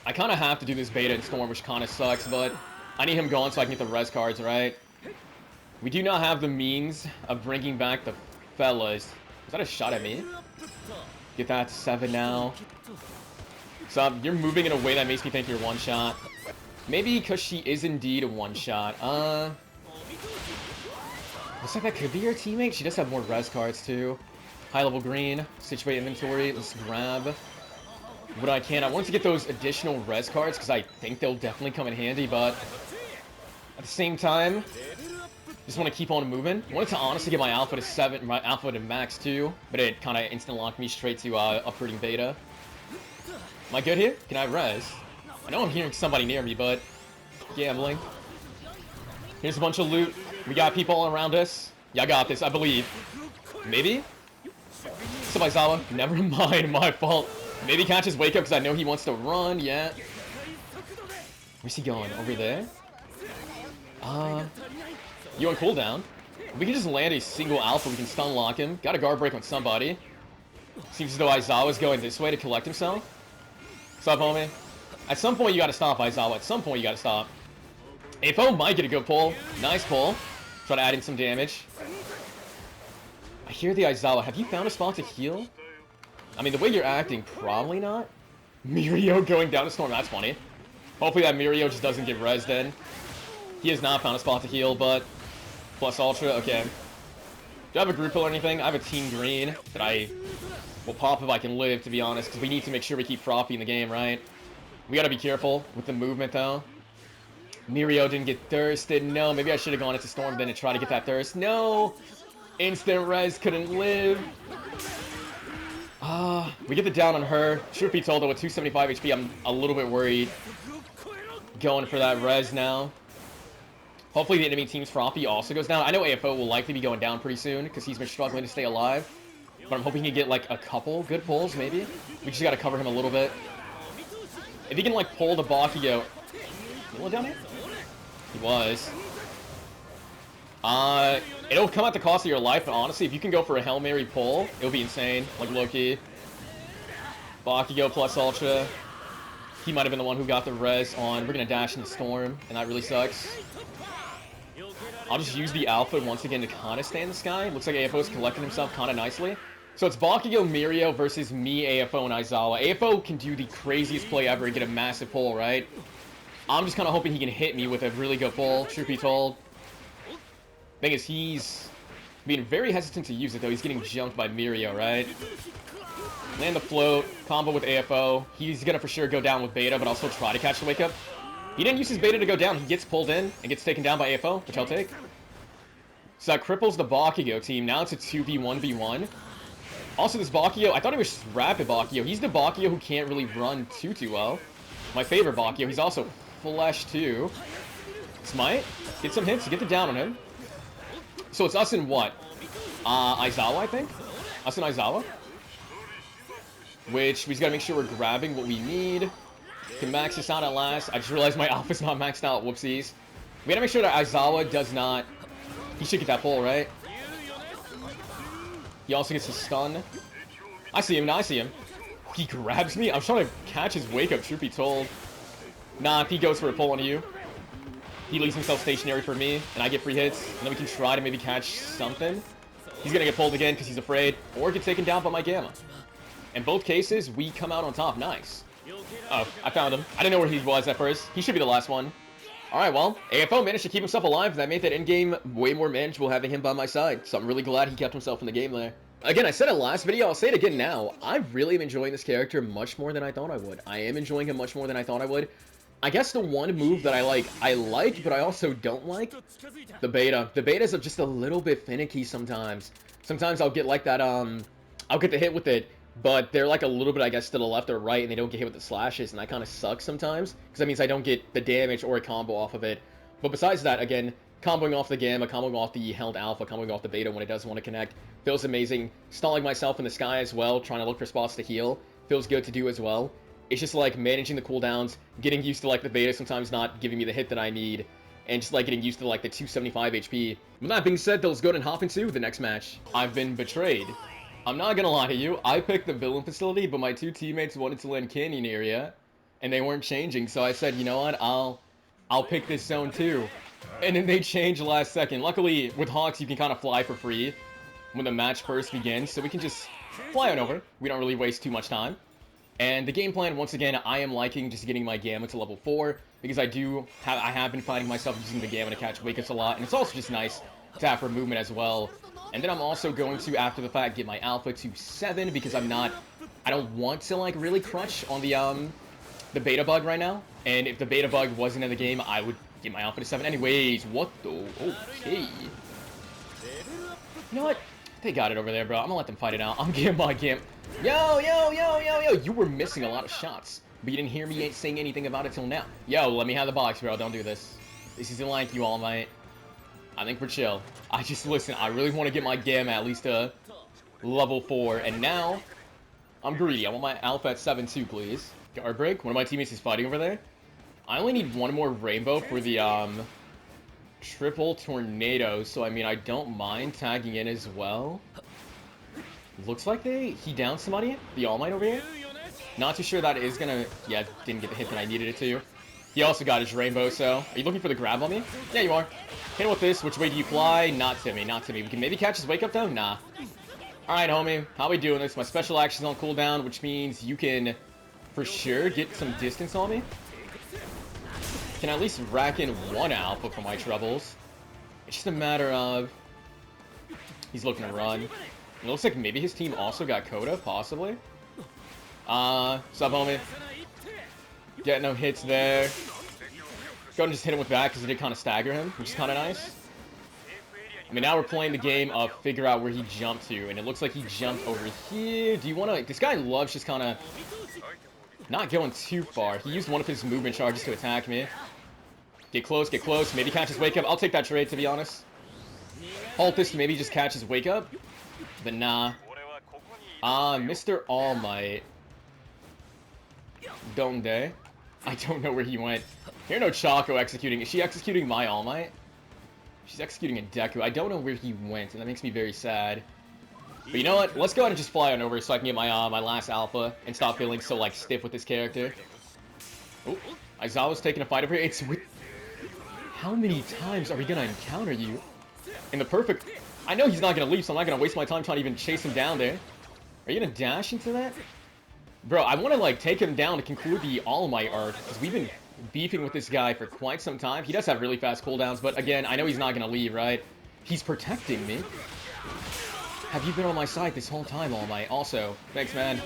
I kind of have to do this beta in Storm, which kind of sucks, but I need him going so I can get the res cards, right? We do not have the means of bringing back the fellas. Is that a shot at me? Get that to 7 now. So you're moving in a way that makes me think you're one shot. Maybe because she is indeed a one shot. Looks like that could be your teammate. She does have more res cards too. High level green, situate inventory. Let's grab what I can. I want to get those additional res cards because I think they'll definitely come in handy, but at the same time, just want to keep on moving. I wanted to honestly get my Alpha to 7, my Alpha to max too, but it kind of instant locked me straight to upgrading beta. Am I good here? Can I res? I know I'm hearing somebody near me, but gambling. Here's a bunch of loot. We got people all around us. Yeah, I got this, I believe. Maybe? Subizawa, never mind, my fault. Maybe catches wake up because I know he wants to run, yeah. Where's he going? Over there? You on cooldown? We can just land a single Alpha, we can stun lock him. Got a guard break on somebody. Seems as though Aizawa's going this way to collect himself. What's up, homie? At some point you gotta stop, Aizawa. At some point you gotta stop. AFO might get a good pull. Nice pull. Try to add in some damage. I hear the Aizawa. Have you found a spot to heal? I mean, the way you're acting, probably not. Mirio going down to Storm, that's funny. Hopefully that Mirio just doesn't get rezzed in. He has not found a spot to heal, but... Plus Ultra, okay. Do I have a group hill or anything? I have a Team Green that I will pop if I can live, to be honest, because we need to make sure we keep Frothy in the game, right? We gotta be careful with the movement, though. Mirio didn't get thirsted. No, maybe I should have gone into Storm then to try to get that thirst. No! Instant res, couldn't live. We get the down on her. Truth be told, though, with 275 HP, I'm a little bit worried. Going for that res now. Hopefully the enemy team's Frothy also goes down. I know AFO will likely be going down pretty soon because he's been struggling to stay alive. But I'm hoping he can get, like, a couple good pulls, maybe. We just gotta cover him a little bit. If he can, like, pull the Bakio... Is he down here? He was. It'll come at the cost of your life, but honestly, if you can go for a Hail Mary pull, it'll be insane. Like Loki. Bakio plus Ultra. He might have been the one who got the res on. We're gonna dash in the Storm, and that really sucks. I'll just use the Alpha once again to kind of stay in the sky. Looks like AFO's collecting himself kind of nicely. So it's Bakio, Mirio versus me, AFO, and Aizawa. AFO can do the craziest play ever and get a massive pull, right? I'm just kind of hoping he can hit me with a really good pull, truth be told. Thing is, he's being very hesitant to use it, though. He's getting jumped by Mirio, right? Land the float, combo with AFO. He's gonna for sure go down with beta, but I'll still try to catch the wake up. He didn't use his beta to go down. He gets pulled in and gets taken down by AFO, which I'll take. So that cripples the Bakio team. Now it's a 2v1v1. Also, this Bakio, I thought he was rapid Bakio. He's the Bakio who can't really run too well. My favorite Bakio. He's also flesh too. Smite. Get some hits. Get the down on him. So it's us and what? Aizawa, I think? Us and Aizawa. Which, we just gotta make sure we're grabbing what we need. Can max this out at last. I just realized my Alpha's not maxed out. Whoopsies. We gotta make sure that Aizawa does not... He should get that pull, right? He also gets a stun. I see him. Now I see him. He grabs me. I'm trying to catch his wake up, truth be told. Nah, if he goes for a pull on you, he leaves himself stationary for me, and I get free hits, and then we can try to maybe catch something. He's gonna get pulled again because he's afraid, or get taken down by my Gamma. In both cases, we come out on top. Nice. Oh, I found him. I didn't know where he was at first. He should be the last one. Alright, well, AFO managed to keep himself alive, and that made that endgame way more manageable having him by my side, so I'm really glad he kept himself in the game there. Again, I said it last video, I'll say it again now. I really am enjoying this character much more than I thought I would. I am enjoying him much more than I thought I would. I guess the one move that I like, but I also don't like, the beta. The betas are just a little bit finicky sometimes. Sometimes I'll get like that, I'll get the hit with it, but they're like a little bit, I guess, to the left or right, and they don't get hit with the slashes, and that kind of sucks sometimes, because that means I don't get the damage or a combo off of it. But besides that, again, comboing off the Gamma, comboing off the held Alpha, comboing off the Beta when it doesn't want to connect, feels amazing. Stalling myself in the sky as well, trying to look for spots to heal, feels good to do as well. It's just like managing the cooldowns, getting used to like the Beta sometimes not giving me the hit that I need, and just like getting used to like the 275 HP. With that being said, let's go ahead and hop into the next match. I've been betrayed. I'm not gonna lie to you, I picked the villain facility, but my two teammates wanted to land Canyon area, and they weren't changing, so I said, you know what, I'll pick this zone too. And then they changed last second. Luckily, with Hawks, you can kind of fly for free when the match first begins, so we can just fly on over. We don't really waste too much time. And the game plan, once again, I am liking just getting my Gamma to level 4, because I have been finding myself using the Gamma to catch wake-ups a lot, and it's also just nice to have for movement as well. And then I'm also going to, after the fact, get my Alpha to 7, because I don't want to, like, really crunch on the Beta bug right now. And if the Beta bug wasn't in the game, I would get my Alpha to 7 anyways. What the? Okay. You know what? They got it over there, bro. I'm gonna let them fight it out. I'm getting my Gamma. Yo! You were missing a lot of shots, but you didn't hear me saying anything about it till now. Yo, let me have the box, bro. Don't do this. This isn't like you, All Might. I think we're chill. Listen, I really want to get my Gamma at least to level 4, and now I'm greedy. I want my Alpha at 7 too, please. Guard break. One of my teammates is fighting over there. I only need one more rainbow for the triple tornado, so I mean I don't mind tagging in as well. Looks like he downed somebody, the All Might over here. Not too sure that is gonna, yeah, didn't get the hit that I needed it to. He also got his rainbow, so are you looking for the grab on me? Yeah, you are. Hit him with this. Which way do you fly? Not to me, not to me. We can maybe catch his wake up though? Nah. Alright, homie, how we doing this? My special action's on cooldown, which means you can for sure get some distance on me. Can at least rack in one Alpha for my troubles. It's just a matter of he's looking to run. It looks like maybe his team also got Coda, possibly. Sub homie. Get no hits there. Go and just hit him with that because it did kind of stagger him, which is kind of nice. I mean, now we're playing the game of figure out where he jumped to, and it looks like he jumped over here. Do you want to? This guy loves just kind of not going too far. He used one of his movement charges to attack me. Get close, get close. Maybe catch his wake up. I'll take that trade, to be honest. Halt this to maybe just catch his wake up. But nah. Mr. All Might. Donde? I don't know where he went. Here no Choco executing. Is she executing my All Might? She's executing a Deku. I don't know where he went, and that makes me very sad. But you know what? Let's go ahead and just fly on over so I can get my my last Alpha and stop feeling so like stiff with this character. Oh, Aizawa's taking a fight over here. It's with... How many times are we gonna encounter you? In the perfect... I know he's not gonna leave, so I'm not gonna waste my time trying to even chase him down there. Are you gonna dash into that? Bro, I want to like take him down to conclude the All Might arc, because we've been beefing with this guy for quite some time. He does have really fast cooldowns, but again, I know he's not gonna leave, right? He's protecting me. Have you been on my side this whole time, All Might? Also, thanks, man.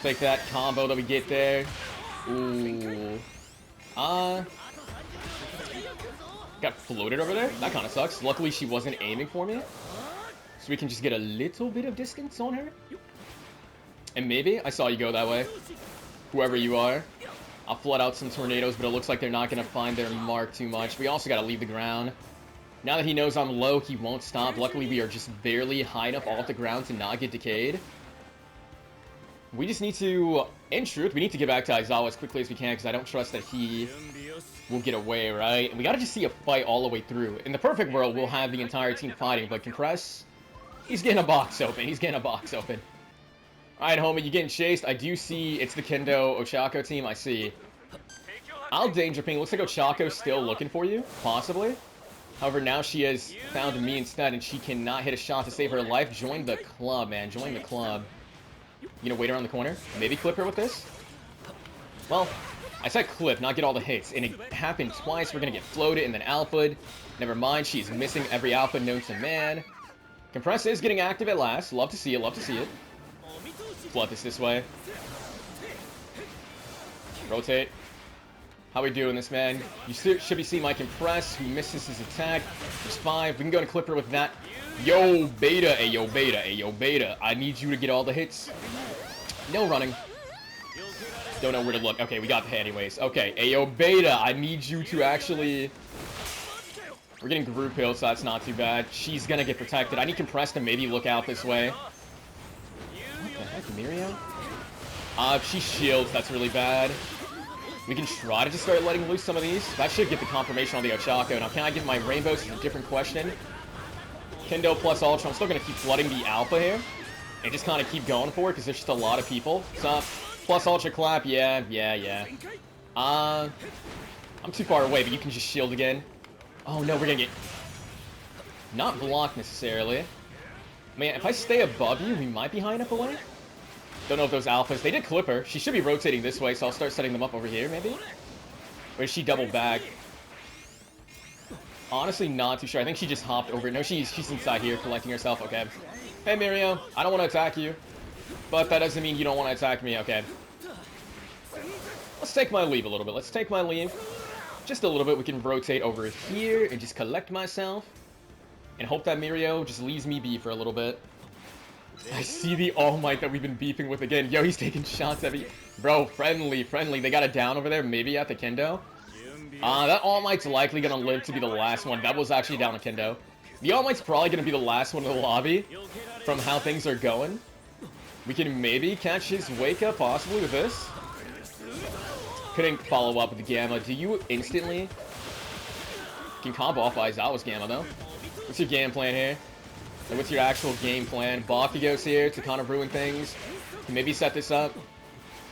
Take that combo that we get there. Ooh. Got floated over there? That kind of sucks. Luckily, she wasn't aiming for me. So we can just get a little bit of distance on her. And maybe, I saw you go that way. Whoever you are. I'll flood out some tornadoes, but it looks like they're not going to find their mark too much. We also got to leave the ground. Now that he knows I'm low, he won't stop. Luckily, we are just barely high enough off the ground to not get decayed. We just need to, in truth, we need to get back to Aizawa as quickly as we can, because I don't trust that he will get away, right? And we gotta just see a fight all the way through. In the perfect world, we'll have the entire team fighting, but Compress, he's getting a box open. He's getting a box open. Alright, homie, you getting chased? I do see it's the Kendo Ochako team. I see. I'll danger ping. Looks like Ochako's still looking for you, possibly. However, now she has found me instead, and she cannot hit a shot to save her life. Join the club, man. Join the club. You know, wait around the corner. Maybe clip her with this? Well, I said clip, not get all the hits. And it happened twice. We're going to get floated and then alpha'd. Never mind, she's missing every alpha known to man. Compress is getting active at last. Love to see it, love to see it. Flood this way. Rotate. How we doing this, man? You should be seeing my Compress, who misses his attack. There's 5. We can go and clip her with that. Yo, Beta, ayo, Beta, ayo, Beta. I need you to get all the hits. No running. Don't know where to look. Okay, we got the hit anyways. Okay, ayo, Beta, I need you to actually... We're getting group heal, so that's not too bad. She's gonna get protected. I need Compress to maybe look out this way. What the heck, Mirio? If she shields, that's really bad. We can try to just start letting loose some of these. That should get the confirmation on the Ochako. Now, can I give my rainbows? It's a different question. Kendo plus Ultra. I'm still going to keep flooding the Alpha here. And just kind of keep going for it, because there's just a lot of people. So, plus Ultra Clap. Yeah. I'm too far away, but you can just shield again. Oh, no, we're going to get... Not blocked, necessarily. Man, if I stay above you, we might be high enough away. Don't know if those alphas... They did clip her. She should be rotating this way, so I'll start setting them up over here, maybe? Or is she double back? Honestly, not too sure. I think she just hopped over. No, she's inside here collecting herself. Okay. Hey, Mirio. I don't want to attack you. But that doesn't mean you don't want to attack me. Okay. Let's take my leave a little bit. Let's take my leave. Just a little bit. We can rotate over here and just collect myself. And hope that Mirio just leaves me be for a little bit. I see the All Might that we've been beefing with again. Yo, he's taking shots at me. Bro, friendly. They got it down over there, maybe at the Kendo. That All Might's likely gonna live to be the last one. That was actually down a Kendo. The All Might's probably gonna be the last one in the lobby from how things are going. We can maybe catch his wake up possibly with this. Couldn't follow up with the Gamma. Do you instantly... Can combo off Aizawa's Gamma though. What's your game plan here? So what's your actual game plan? Bakugou's here to kind of ruin things. Can maybe set this up.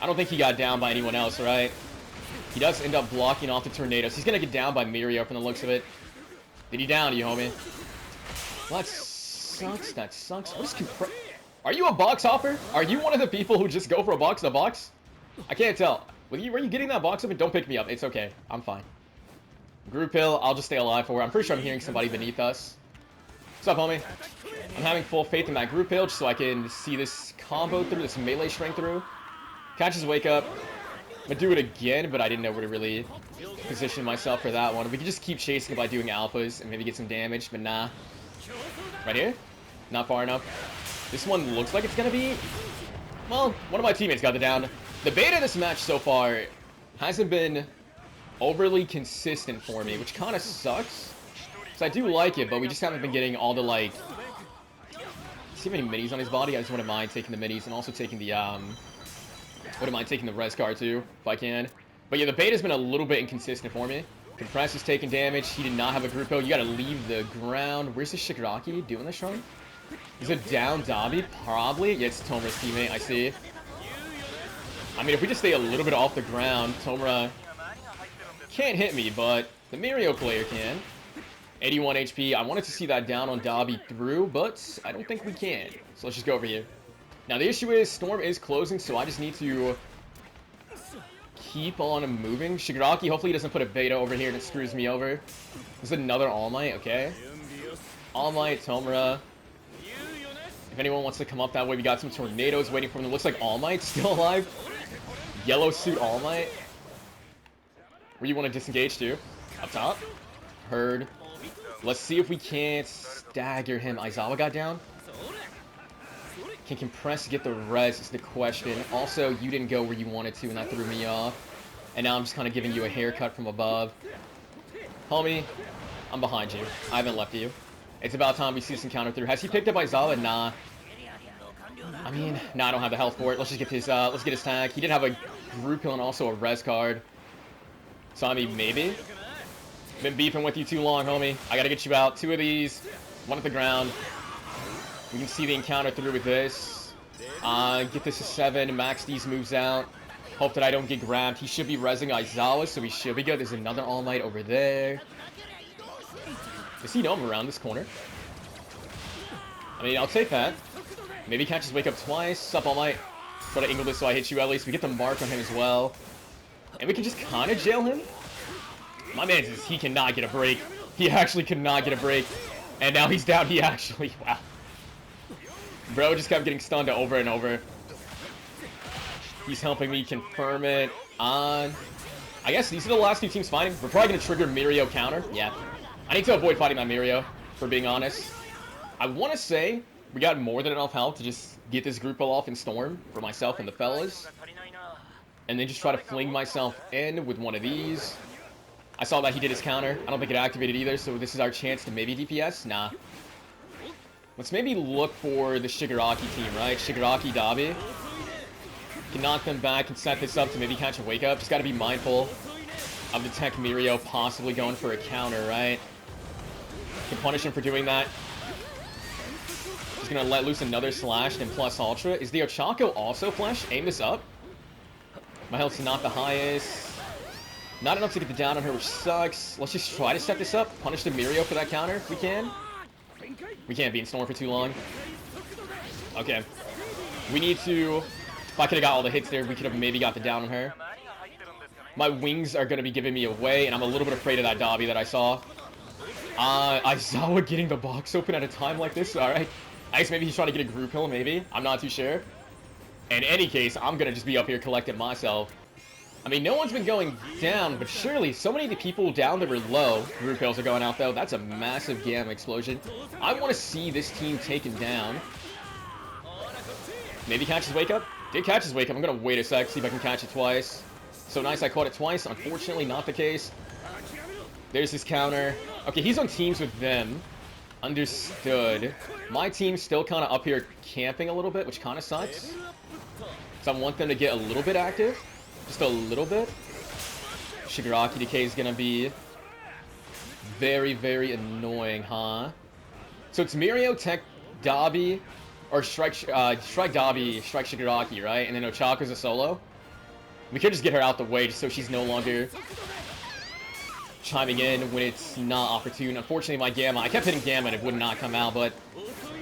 I don't think he got down by anyone else, right? He does end up blocking off the tornadoes. He's gonna get down by Mirio from the looks of it. Did he down you, homie? Well, that sucks. That sucks. What is Are you a box hopper? Are you one of the people who just go for a box? I can't tell. Were you getting that box open? Don't pick me up. It's okay. I'm fine. Group hill. I'll just stay alive for it. I'm pretty sure I'm hearing somebody beneath us. What's up, homie? I'm having full faith in that group hill just so I can see this combo through, this melee strength through. Catches wake up. I'm gonna do it again, but I didn't know where to really position myself for that one. We could just keep chasing it by doing alphas and maybe get some damage, but nah. Right here? Not far enough. This one looks like it's gonna be... Well, one of my teammates got the down. The beta of this match so far hasn't been overly consistent for me, which kind of sucks. So I do like it, but we just haven't been getting all the, like... See how many minis on his body? I just wouldn't mind taking the minis and also taking the, wouldn't mind taking the res card too, if I can. But yeah, the beta's been a little bit inconsistent for me. Compress is taking damage. He did not have a group build. You gotta leave the ground. Where's the Shigaraki doing this run? Is it down Dabi? Probably. Yeah, it's Tomura's teammate, I see. I mean, if we just stay a little bit off the ground, Tomura can't hit me, but the Mirio player can. 81 HP. I wanted to see that down on Dabi through, but I don't think we can. So let's just go over here. Now, the issue is Storm is closing, so I just need to keep on moving. Shigaraki, hopefully he doesn't put a beta over here and it screws me over. There's another All Might, okay. All Might, Tomura. If anyone wants to come up that way, we got some tornadoes waiting for them. Looks like All Might's still alive. Yellow suit All Might. Where you want to disengage to? Up top. Heard. Let's see if we can't stagger him. Aizawa got down. Can Compress get the res is the question. Also, you didn't go where you wanted to, and that threw me off. And now I'm just kind of giving you a haircut from above. Homie, I'm behind you. I haven't left you. It's about time we see this encounter through. Has he picked up Aizawa? Nah. I mean, nah, I don't have the health for it. Let's just get his, let's get his tag. He did have a group kill and also a res card. So, I mean, maybe. Been beefing with you too long, homie. I gotta get you out. 2 of these. 1 at the ground. We can see the encounter through with this. Get this to 7. Max these moves out. Hope that I don't get grabbed. He should be rezzing Aizawa, so we should be good. There's another All Might over there. Does he know I'm around this corner? I mean, I'll take that. Maybe catch his wake up twice. Sup, All Might. Try to angle this so I hit you at least. We get the mark on him as well. And we can just kind of jail him. My man says he cannot get a break. He actually cannot get a break. And now he's down. He actually... Wow. Bro just kept getting stunned over and over. He's helping me confirm it on... I guess these are the last 2 teams fighting. We're probably going to trigger Mirio counter. Yeah. I need to avoid fighting my Mirio, for being honest. I want to say we got more than enough health to just get this group pull off in Storm for myself and the fellas. And then just try to fling myself in with one of these. I saw that he did his counter. I don't think it activated either, so this is our chance to maybe DPS. Nah. Let's maybe look for the Shigaraki team, right? Shigaraki, Dabi. Can knock them back and set this up to maybe catch a wake up. Just got to be mindful of the Tech Mirio possibly going for a counter, right? Can punish him for doing that. He's going to let loose another slash and plus ultra. Is the Ochako also flash? Aim this up. My health's not the highest. Not enough to get the down on her, which sucks. Let's just try to set this up. Punish the Mirio for that counter if we can. We can't be in Storm for too long. Okay. We need to... If I could have got all the hits there, we could have maybe got the down on her. My wings are going to be giving me away, and I'm a little bit afraid of that Dabi that I saw. Aizawa getting the box open at a time like this? Alright. I guess maybe he's trying to get a group hill, maybe. I'm not too sure. In any case, I'm going to just be up here collecting myself. I mean, no one's been going down, but surely so many of the people down that were low. Group hills are going out, though. That's a massive gamma explosion. I want to see this team taken down. Maybe catch his wake up? Did catch his wake up. I'm going to wait a sec, see if I can catch it twice. So nice, I caught it twice. Unfortunately, not the case. There's his counter. Okay, he's on teams with them. Understood. My team's still kind of up here camping a little bit, which kind of sucks. So I want them to get a little bit active. Just a little bit. Shigaraki decay is going to be very, very annoying, huh? So it's Mirio, Tech, Dabi, or Strike Dabi, Strike Shigaraki, right? And then Ochako's a solo. We could just get her out the way just so she's no longer chiming in when it's not opportune. Unfortunately, my Gamma, I kept hitting Gamma and it would not come out, but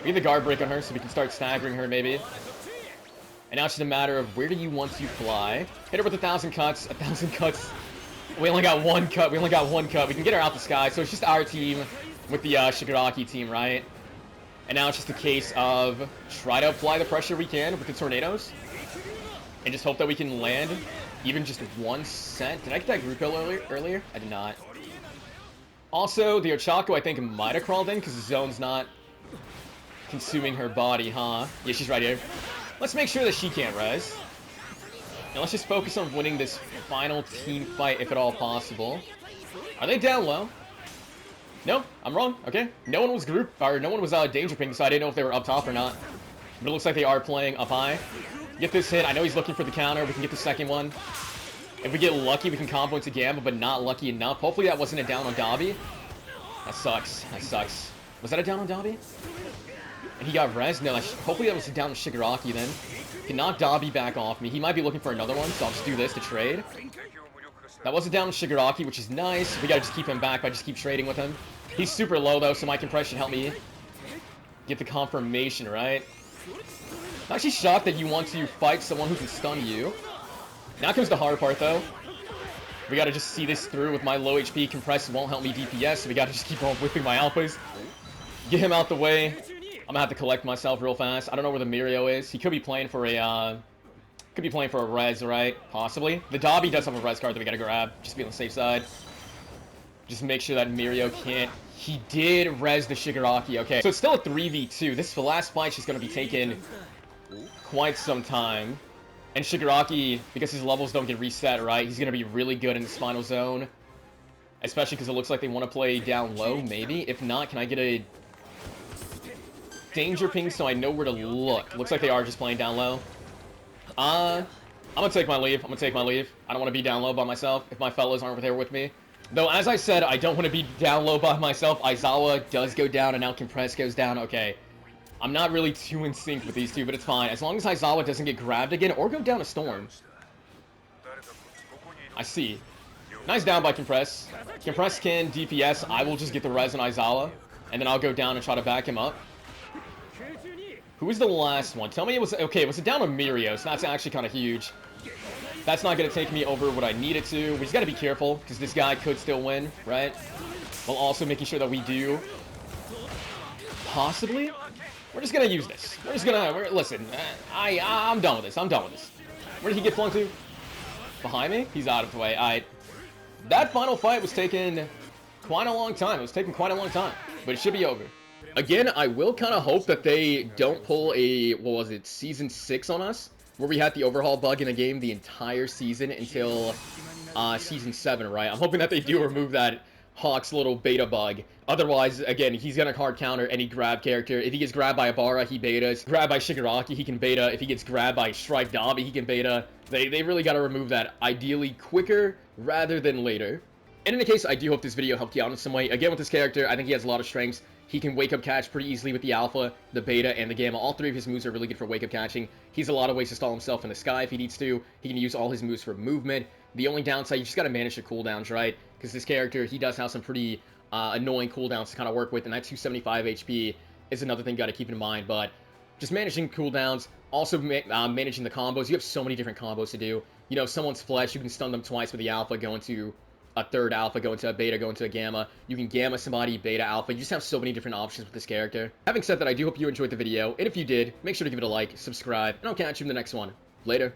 we have the guard break on her so we can start staggering her maybe. And now it's just a matter of where do you want to fly. Hit her with 1,000 cuts. 1,000 cuts. We only got one cut. We only got one cut. We can get her out the sky. So it's just our team with the Shigaraki team, right? And now it's just a case of try to apply the pressure we can with the tornadoes. And just hope that we can land even just one set. Did I get that group hill earlier? I did not. Also, the Ochako I think might have crawled in because the zone's not consuming her body, huh? Yeah, she's right here. Let's make sure that she can't res. And let's just focus on winning this final team fight if at all possible. Are they down low? No, I'm wrong. Okay. No one was danger ping, so I didn't know if they were up top or not. But it looks like they are playing up high. Get this hit. I know he's looking for the counter. We can get the second one. If we get lucky, we can combo into Gamma, but not lucky enough. Hopefully that wasn't a down on Dabi. That sucks. That sucks. Was that a down on Dabi? And he got res? No, hopefully that was a down on Shigaraki then. Can knock Dabi back off me. He might be looking for another one, so I'll just do this to trade. That was a down on Shigaraki, which is nice. We gotta just keep him back by just keep trading with him. He's super low though, so my compression helped me get the confirmation, right? I'm actually shocked that you want to fight someone who can stun you. Now comes the hard part though. We gotta just see this through with my low HP. Compress won't help me DPS, so we gotta just keep on whipping my alphas. Get him out the way. I'm gonna have to collect myself real fast. I don't know where the Mirio is. He could be playing for a, res, right? Possibly. The Dabi does have a res card that we gotta grab. Just be on the safe side. Just make sure that Mirio can't. He did res the Shigaraki. Okay, so it's still a 3v2. This last fight is gonna be taken quite some time. And Shigaraki, because his levels don't get reset, right? He's gonna be really good in this final zone. Especially because it looks like they want to play down low, maybe. If not, can I get a danger ping so I know where to look? Looks like they are just playing down low. I'm gonna take my leave. I don't want to be down low by myself if my fellows aren't there with me. Though, as I said, I don't want to be down low by myself. Aizawa does go down, and now Compress goes down. Okay. I'm not really too in sync with these two, but it's fine. As long as Aizawa doesn't get grabbed again, or go down a storm. I see. Nice down by Compress. Compress can DPS. I will just get the res on Aizawa, and then I'll go down and try to back him up. Who was the last one? Tell me it was... Okay, it was a down on Mirio, so that's actually kind of huge. That's not going to take me over what I needed to. We just got to be careful, because this guy could still win, right? While also making sure that we do. Possibly? We're just going to use this. We're just going to... Listen, I'm done with this. Where did he get flung to? Behind me? He's out of the way. That final fight was taking quite a long time. But it should be over. Again, I will kind of hope that they don't pull a, what was it, Season 6 on us, where we had the overhaul bug in a game the entire season until Season 7, right? I'm hoping that they do remove that Hawk's little beta bug. Otherwise, again, he's gonna hard counter any grab character. If he gets grabbed by Ibarra, he betas. Grabbed by Shigaraki, he can beta. If he gets grabbed by Strike Dabi, he can beta. They really gotta remove that, ideally quicker rather than later. In any case, I do hope this video helped you out in some way. Again, with this character, I think he has a lot of strengths. He can wake up catch pretty easily with the alpha, the beta, and the gamma. All three of his moves are really good for wake up catching. He's a lot of ways to stall himself in the sky if he needs to. He can use all his moves for movement. The only downside, you just got to manage the cooldowns, right? Because this character, he does have some pretty annoying cooldowns to kind of work with, and that 275 HP is another thing you got to keep in mind. But just managing cooldowns, also managing the combos. You have so many different combos to do. You know, someone's flesh, you can stun them twice with the alpha, go into a third alpha, go into a beta, go into a gamma. You can gamma somebody, beta alpha. You just have so many different options with this character. Having said that, I do hope you enjoyed the video, and if you did, make sure to give it a like, subscribe, and I'll catch you in the next one. Later.